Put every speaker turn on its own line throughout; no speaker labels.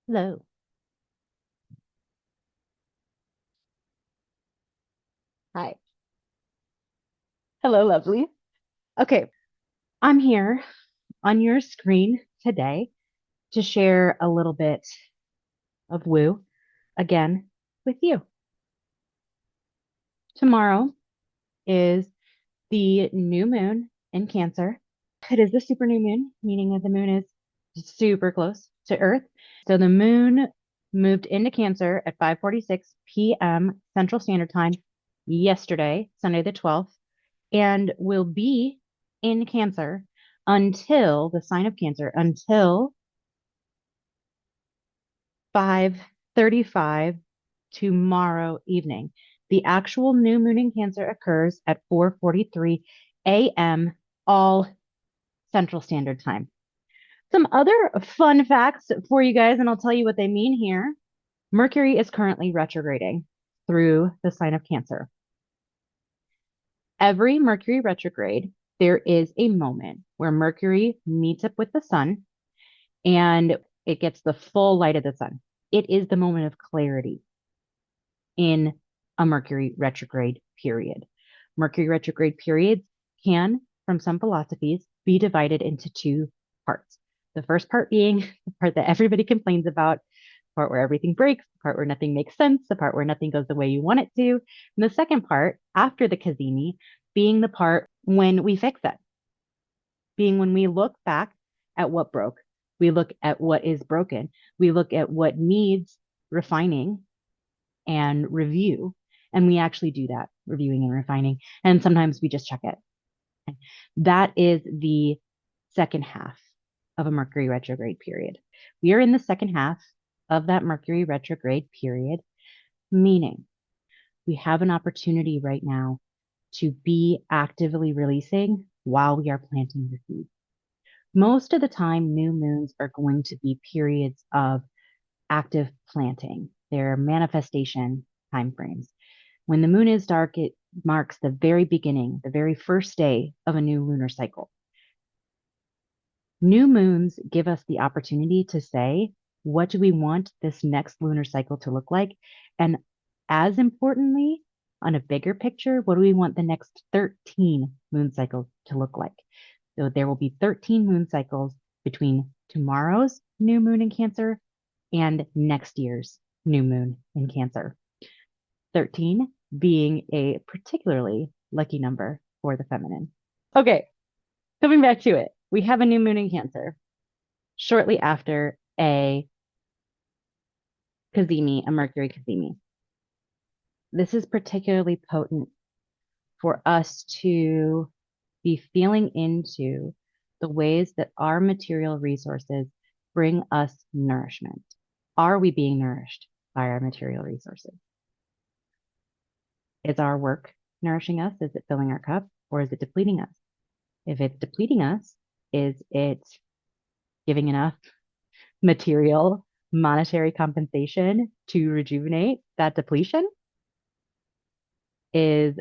Hello. Hi. Hello, lovely. Okay, I'm here on your screen today to share a little bit of woo again with you. Tomorrow is the new moon in Cancer. It is the super new moon, meaning that the moon is super close to Earth. So the moon moved into Cancer at 5:46 p.m. Central Standard Time yesterday, Sunday the 12th, and will be in Cancer until the sign of Cancer until 5:35 tomorrow evening. The actual new moon in Cancer occurs at 4:43 a.m. all Central Standard Time. Some other fun facts for you guys, and I'll tell you what they mean here. Mercury is currently retrograding through the sign of Cancer. Every Mercury retrograde, there is a moment where Mercury meets up with the sun and it gets the full light of the sun. It is the moment of clarity in a Mercury retrograde period. Mercury retrograde periods can, from some philosophies, be divided into two parts. The first part being the part that everybody complains about, the part where everything breaks, the part where nothing makes sense, the part where nothing goes the way you want it to. And the second part, after the cazimi, being the part when we fix it, being when we look back at what broke, we look at what is broken, we look at what needs refining and review. And we actually do that, reviewing and refining. And sometimes we just check it. That is the second half of a Mercury retrograde period. We are in the second half of that Mercury retrograde period, meaning we have an opportunity right now to be actively releasing while we are planting the seed. Most of the time, new moons are going to be periods of active planting. They're manifestation timeframes. When the moon is dark, it marks the very beginning, the very first day of a new lunar cycle. New moons give us the opportunity to say, what do we want this next lunar cycle to look like? And as importantly, on a bigger picture, what do we want the next 13 moon cycles to look like? So there will be 13 moon cycles between tomorrow's new moon in Cancer and next year's new moon in Cancer. 13 being a particularly lucky number for the feminine. Okay, coming back to it, we have a new moon in Cancer shortly after a cazimi, a Mercury cazimi. This is particularly potent for us to be feeling into the ways that our material resources bring us nourishment. Are we being nourished by our material resources? Is our work nourishing us? Is it filling our cup or is it depleting us? If it's depleting us, is it giving enough material, monetary compensation to rejuvenate that depletion? Is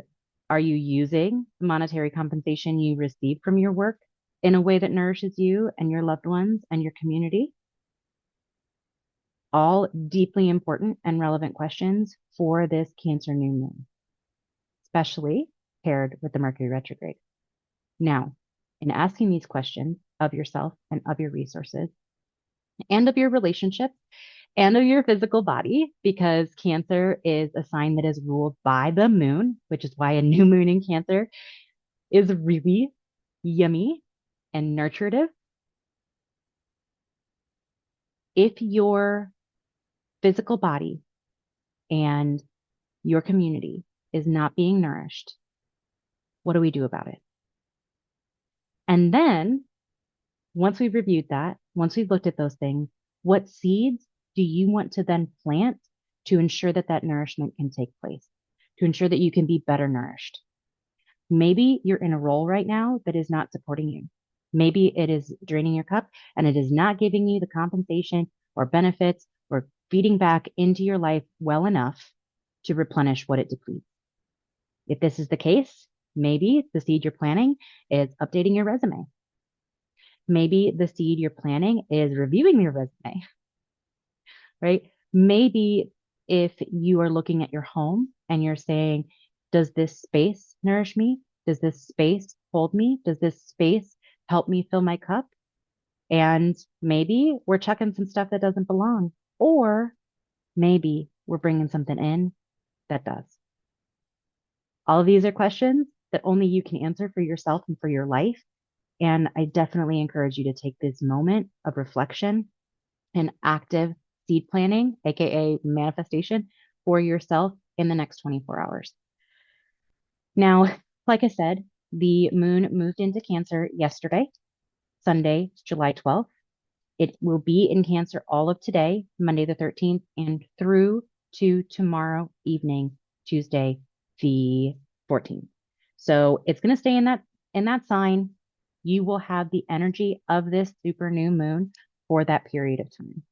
Are you using the monetary compensation you receive from your work in a way that nourishes you and your loved ones and your community? All deeply important and relevant questions for this Cancer new moon, especially paired with the Mercury retrograde. Now, in asking these questions of yourself and of your resources and of your relationships and of your physical body, because Cancer is a sign that is ruled by the moon, which is why a new moon in Cancer is really yummy and nurturative. If your physical body and your community is not being nourished, what do we do about it? And then once we've reviewed that, once we've looked at those things, what seeds do you want to then plant to ensure that that nourishment can take place, to ensure that you can be better nourished? Maybe you're in a role right now that is not supporting you. Maybe it is draining your cup and it is not giving you the compensation or benefits or feeding back into your life well enough to replenish what it depletes. If this is the case, maybe the seed you're planting is updating your resume. Maybe the seed you're planting is reviewing your resume. right? Maybe if you are looking at your home and you're saying, does this space nourish me? Does this space hold me? Does this space help me fill my cup? And maybe we're checking some stuff that doesn't belong, or maybe we're bringing something in that does. All of these are questions that only you can answer for yourself and for your life. And I definitely encourage you to take this moment of reflection and active seed planning, AKA manifestation, for yourself in the next 24 hours. Now, like I said, the moon moved into Cancer yesterday, Sunday, July 12th. It will be in Cancer all of today, Monday the 13th, and through to tomorrow evening, Tuesday the 14th. So it's going to stay in that sign. You will have the energy of this super new moon for that period of time.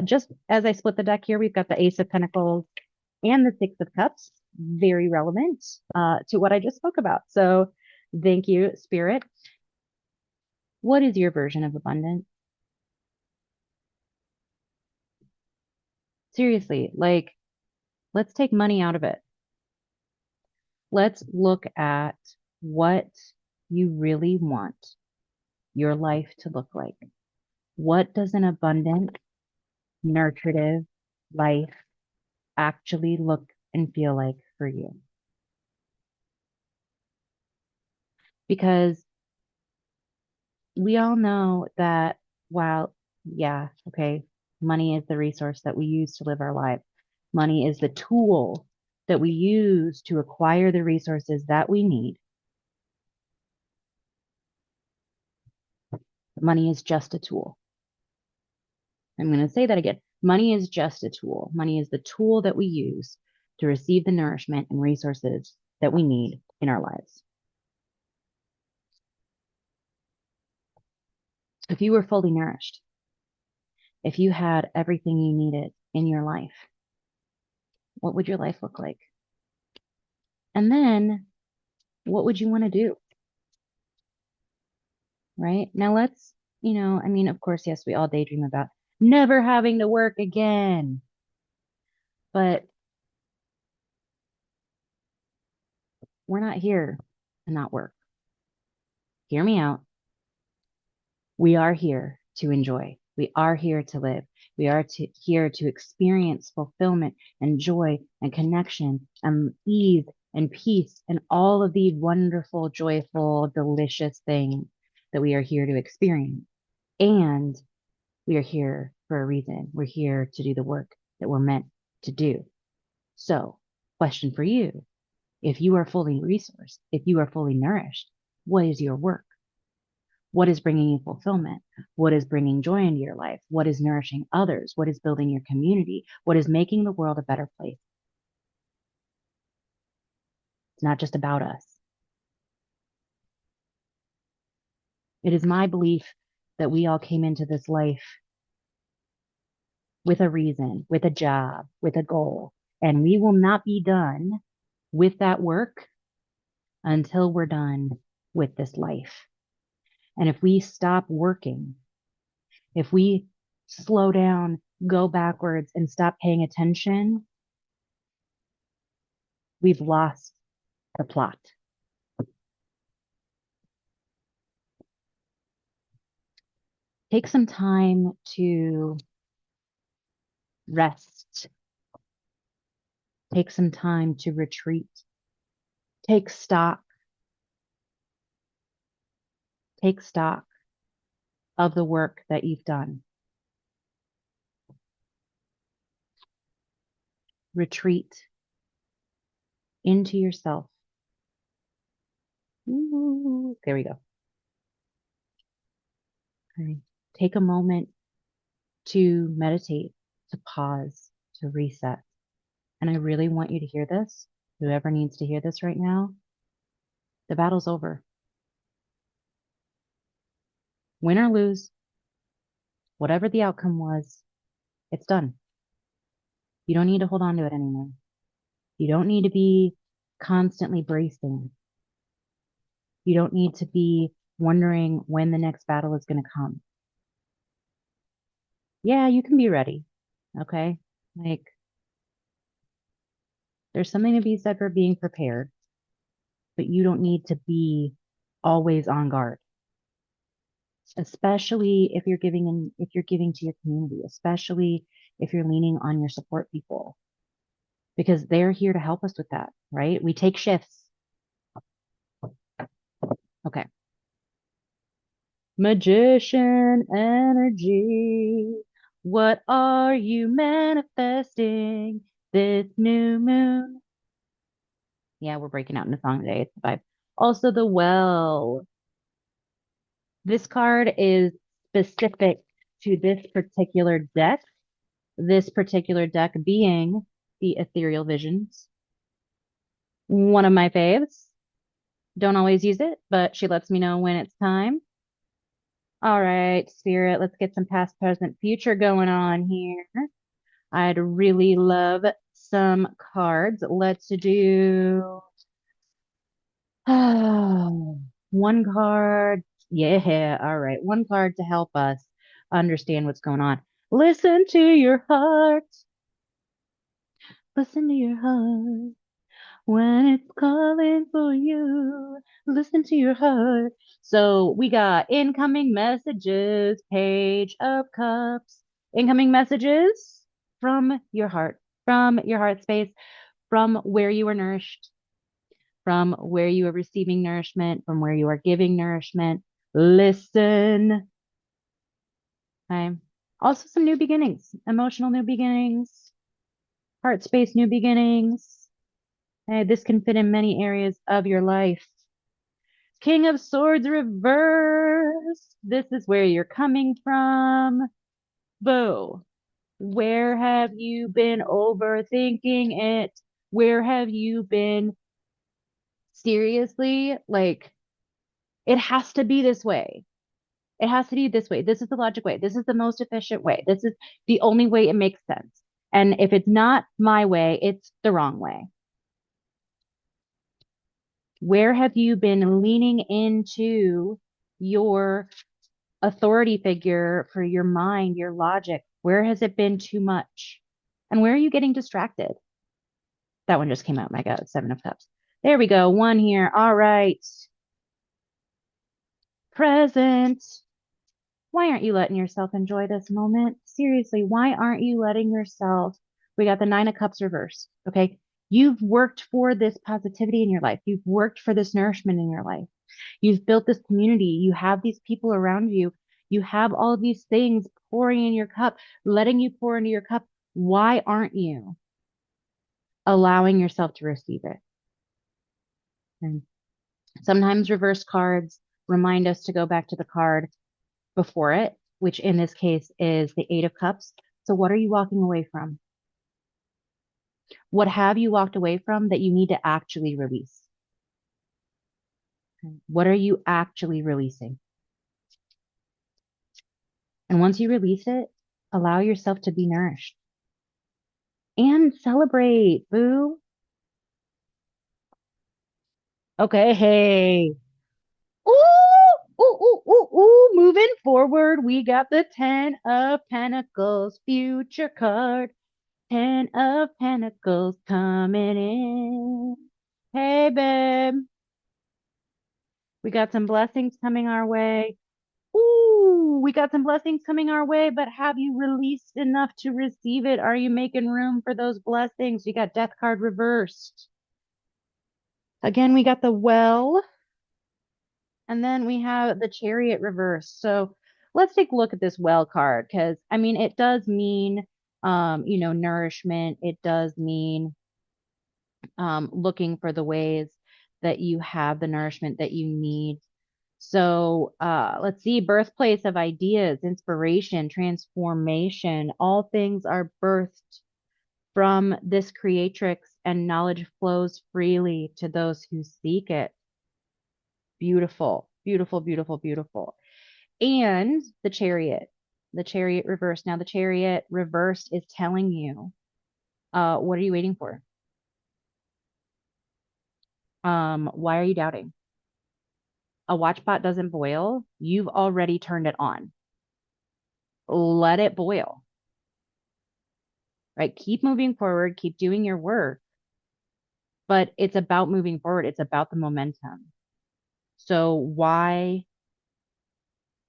Just as I split the deck here, we've got the Ace of Pentacles and the Six of Cups, very relevant to what I just spoke about. So thank you, Spirit. What is your version of abundance? Seriously, like, let's take money out of it. Let's look at what you really want your life to look like. What does an abundant, nurturing life actually look and feel like for you? Because we all know that while, yeah, okay, money is the resource that we use to live our life. Money is the tool that we use to acquire the resources that we need. Money is just a tool. I'm going to say that again. Money is just a tool. Money is the tool that we use to receive the nourishment and resources that we need in our lives. If you were fully nourished, if you had everything you needed in your life, what would your life look like? And then what would you want to do? Right? Now let's, I mean, of course, yes, we all daydream about never having to work again. But we're not here to not work. Hear me out. We are here to enjoy. We are here to live. We are here to experience fulfillment and joy and connection and ease and peace and all of the wonderful, joyful, delicious things that we are here to experience. And we are here for a reason. We're here to do the work that we're meant to do. So, question for you. If you are fully resourced, if you are fully nourished, what is your work? What is bringing you fulfillment? What is bringing joy into your life? What is nourishing others? What is building your community? What is making the world a better place? It's not just about us. It is my belief that we all came into this life with a reason, with a job, with a goal, and we will not be done with that work until we're done with this life. And if we stop working, if we slow down, go backwards, and stop paying attention, we've lost the plot. Take some time to rest. Take some time to retreat. Take stock. Take stock of the work that you've done. Retreat into yourself. Ooh, there we go. Okay. Take a moment to meditate, to pause, to reset. And I really want you to hear this. Whoever needs to hear this right now, the battle's over. Win or lose, whatever the outcome was, it's done. You don't need to hold on to it anymore. You don't need to be constantly bracing. You don't need to be wondering when the next battle is going to come. Yeah, you can be ready. Okay. Like, there's something to be said for being prepared, but you don't need to be always on guard, especially if you're giving to your community, especially if you're leaning on your support people, because they're here to help us with that, right? We take shifts. Okay. Magician energy. What are you manifesting this new moon? Yeah, we're breaking out into song today. It's the vibe. Also, the well. This card is specific to this particular deck. This particular deck being the Ethereal Visions. One of my faves. Don't always use it, but she lets me know when it's time. All right, Spirit, let's get some past, present, future going on here. I'd really love some cards. Let's do one card. Yeah, all right. One card to help us understand what's going on. Listen to your heart. Listen to your heart when it's calling for you. Listen to your heart. So we got incoming messages, Page of Cups. Incoming messages from your heart space, from where you are nourished, from where you are receiving nourishment, from where you are giving nourishment. Listen. Okay. Also, some new beginnings, emotional new beginnings, heart space new beginnings. Okay. This can fit in many areas of your life. King of Swords reverse. This is where you're coming from. Boo. Where have you been overthinking it? Where have you been seriously? Like, it has to be this way. It has to be this way. This is the logic way. This is the most efficient way. This is the only way it makes sense. And if it's not my way, it's the wrong way. Where have you been leaning into your authority figure for your mind, your logic? Where has it been too much? And where are you getting distracted? That one just came out. My God, Seven of Cups. There we go. One here. All right. Present. Why aren't you letting yourself enjoy this moment? Seriously, why aren't you letting yourself? We got the Nine of Cups reversed. Okay. You've worked for this positivity in your life. You've worked for this nourishment in your life. You've built this community. You have these people around you. You have all of these things pouring in your cup, letting you pour into your cup. Why aren't you allowing yourself to receive it? And sometimes reverse cards remind us to go back to the card before it, which in this case is the Eight of Cups. So what are you walking away from? What have you walked away from that you need to actually release? What are you actually releasing? And once you release it, allow yourself to be nourished and celebrate, boo. Okay, hey. Ooh, ooh, ooh, ooh, ooh. Moving forward, we got the Ten of Pentacles future card. Ten of Pentacles coming in. Hey, babe. We got some blessings coming our way. Ooh, we got some blessings coming our way, but have you released enough to receive it? Are you making room for those blessings? We got Death card reversed. Again, we got the Well, and then we have the Chariot reversed. So let's take a look at this Well card, because I mean, it does mean, nourishment. It does mean looking for the ways that you have the nourishment that you need. So let's see, birthplace of ideas, inspiration, transformation. All things are birthed from this creatrix, and knowledge flows freely to those who seek it. Beautiful, beautiful, beautiful, beautiful. And the chariot reversed. Now, the chariot reversed is telling you, what are you waiting for? Why are you doubting? A watch pot doesn't boil. You've already turned it on. Let it boil. right? Keep moving forward, keep doing your work, but it's about moving forward. It's about the momentum. So why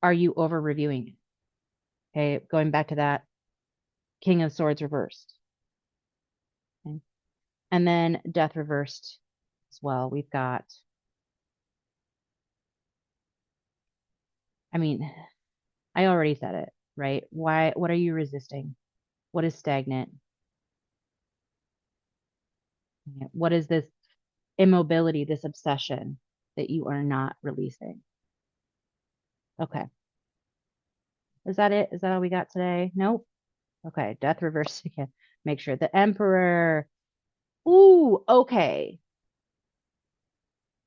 are you over reviewing it? Okay, going back to that King of Swords reversed. Okay. And then Death reversed as well. We've got, I mean, I already said it, right? Why, what are you resisting? What is stagnant? What is this immobility, this obsession that you are not releasing? Okay. Is that it? Is that all we got today? Nope. Okay. Death reversed again. Make sure the Emperor. Ooh, okay.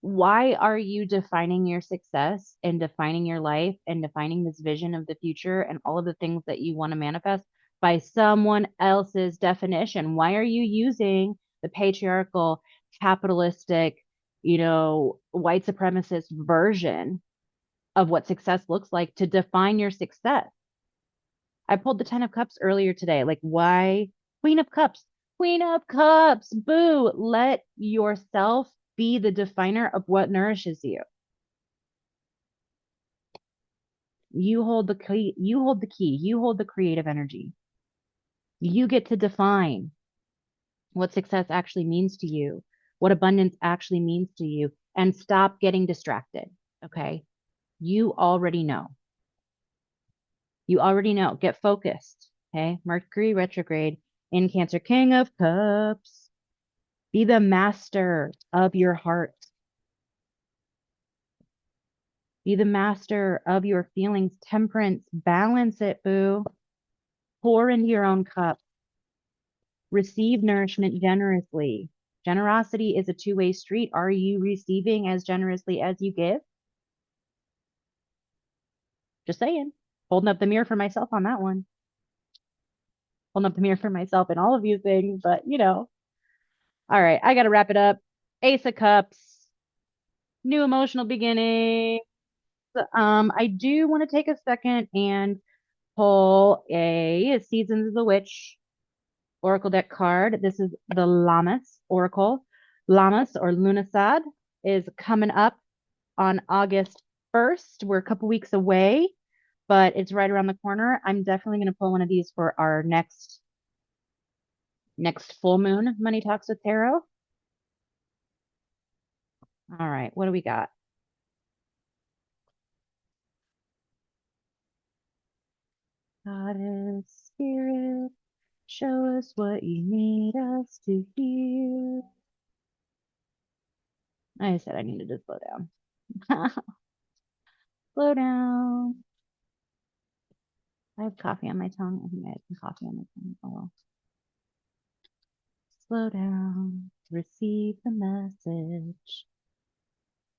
Why are you defining your success and defining your life and defining this vision of the future and all of the things that you want to manifest by someone else's definition? Why are you using the patriarchal, capitalistic, white supremacist version of what success looks like to define your success? I pulled the 10 of Cups earlier today. Like, why? Queen of Cups, Queen of Cups, boo. Let yourself be the definer of what nourishes you. You hold the key, you hold the key, you hold the creative energy. You get to define what success actually means to you, what abundance actually means to you, and stop getting distracted. Okay. You already know. You already know. Get focused. Okay. Mercury retrograde in Cancer, King of Cups. Be the master of your heart. Be the master of your feelings. Temperance. Balance it, boo. Pour into your own cup. Receive nourishment generously. Generosity is a two-way street. Are you receiving as generously as you give? Just saying. Holding up the mirror for myself on that one. Holding up the mirror for myself in all of these things, but All right, I got to wrap it up. Ace of Cups, new emotional beginning. I do want to take a second and pull a Seasons of the Witch Oracle deck card. This is the Lammas Oracle. Lammas or Lunasad is coming up on August 1st. We're a couple weeks away, but it's right around the corner. I'm definitely going to pull one of these for our next full moon Money Talks with Tarot. All right, what do we got? Goddess Spirit, show us what you need us to hear. I said I needed to slow down. Slow down. I have coffee on my tongue. I think I had some coffee on my tongue. Oh well. Slow down. Receive the message.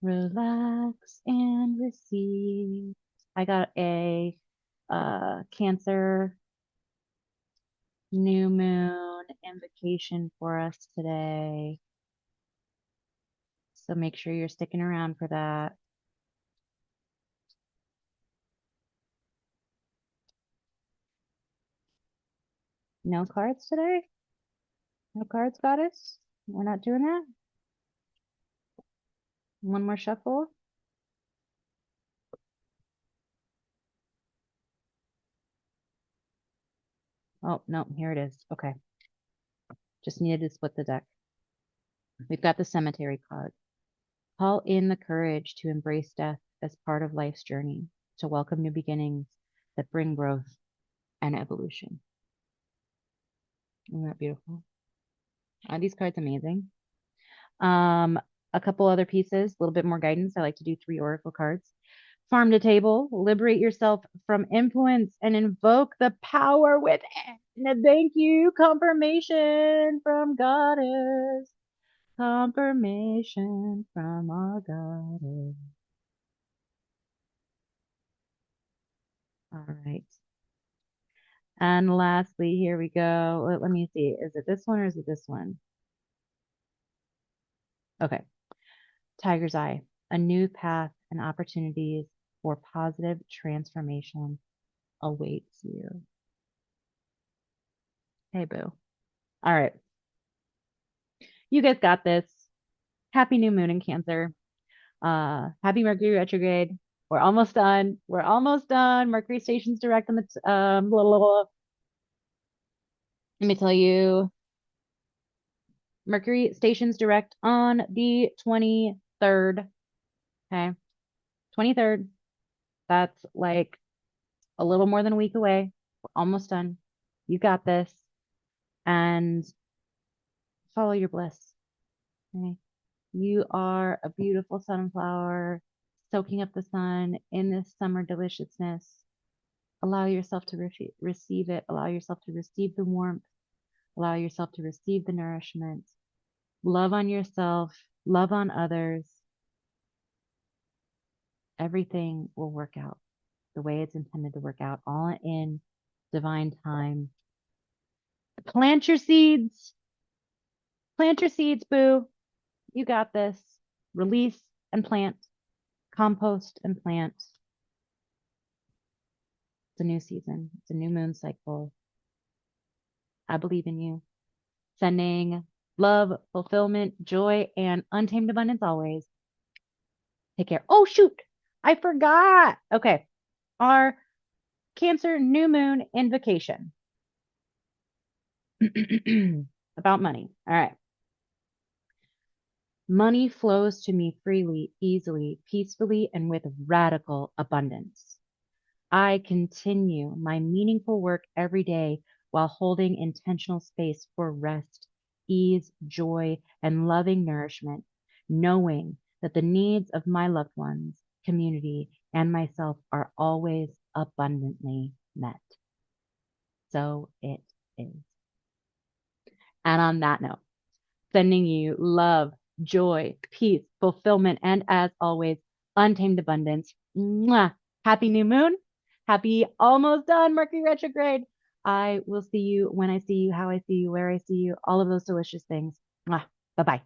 Relax and receive. I got a Cancer new moon invocation for us today. So make sure you're sticking around for that. No cards today? No cards, goddess? We're not doing that? One more shuffle? Oh, no, here it is. Okay. Just needed to split the deck. We've got the Cemetery card. Call in the courage to embrace death as part of life's journey, to welcome new beginnings that bring growth and evolution. Isn't that beautiful? Are these cards amazing? A couple other pieces, a little bit more guidance. I like to do 3 oracle cards. Farm to table, liberate yourself from influence and invoke the power within. And thank you, confirmation from Goddess. Confirmation from our Goddess. All right. And lastly, here we go. Let me see. Is it this one or is it this one? Okay. Tiger's Eye, a new path and opportunities for positive transformation awaits you. Hey, boo. All right. You guys got this. Happy new moon in Cancer. Happy Mercury retrograde. We're almost done. We're almost done. Mercury stations direct on the blah, blah, blah. Let me tell you. Mercury stations direct on the 23rd. Okay. 23rd. That's like a little more than a week away. We're almost done. You got this. And follow your bliss. Okay. You are a beautiful sunflower soaking up the sun in this summer deliciousness. Allow yourself to receive it. Allow yourself to receive the warmth. Allow yourself to receive the nourishment. Love on yourself. Love on others. Everything will work out the way it's intended to work out, all in divine time. Plant your seeds. Plant your seeds, boo. You got this. Release and plant. Compost and plant. It's a new season. It's a new moon cycle. I believe in you. Sending love, fulfillment, joy, and untamed abundance always. Take care. Oh, shoot. I forgot. Okay. Our Cancer new moon invocation about money. All right. Money flows to me freely, easily, peacefully, and with radical abundance. I continue my meaningful work every day while holding intentional space for rest, ease, joy, and loving nourishment, knowing that the needs of my loved ones, community, and myself are always abundantly met. So it is. And on that note, sending you love, joy, peace, fulfillment, and as always, untamed abundance. Mwah. Happy new moon. Happy almost done Mercury retrograde. I will see you when I see you, how I see you, where I see you, all of those delicious things. Bye bye.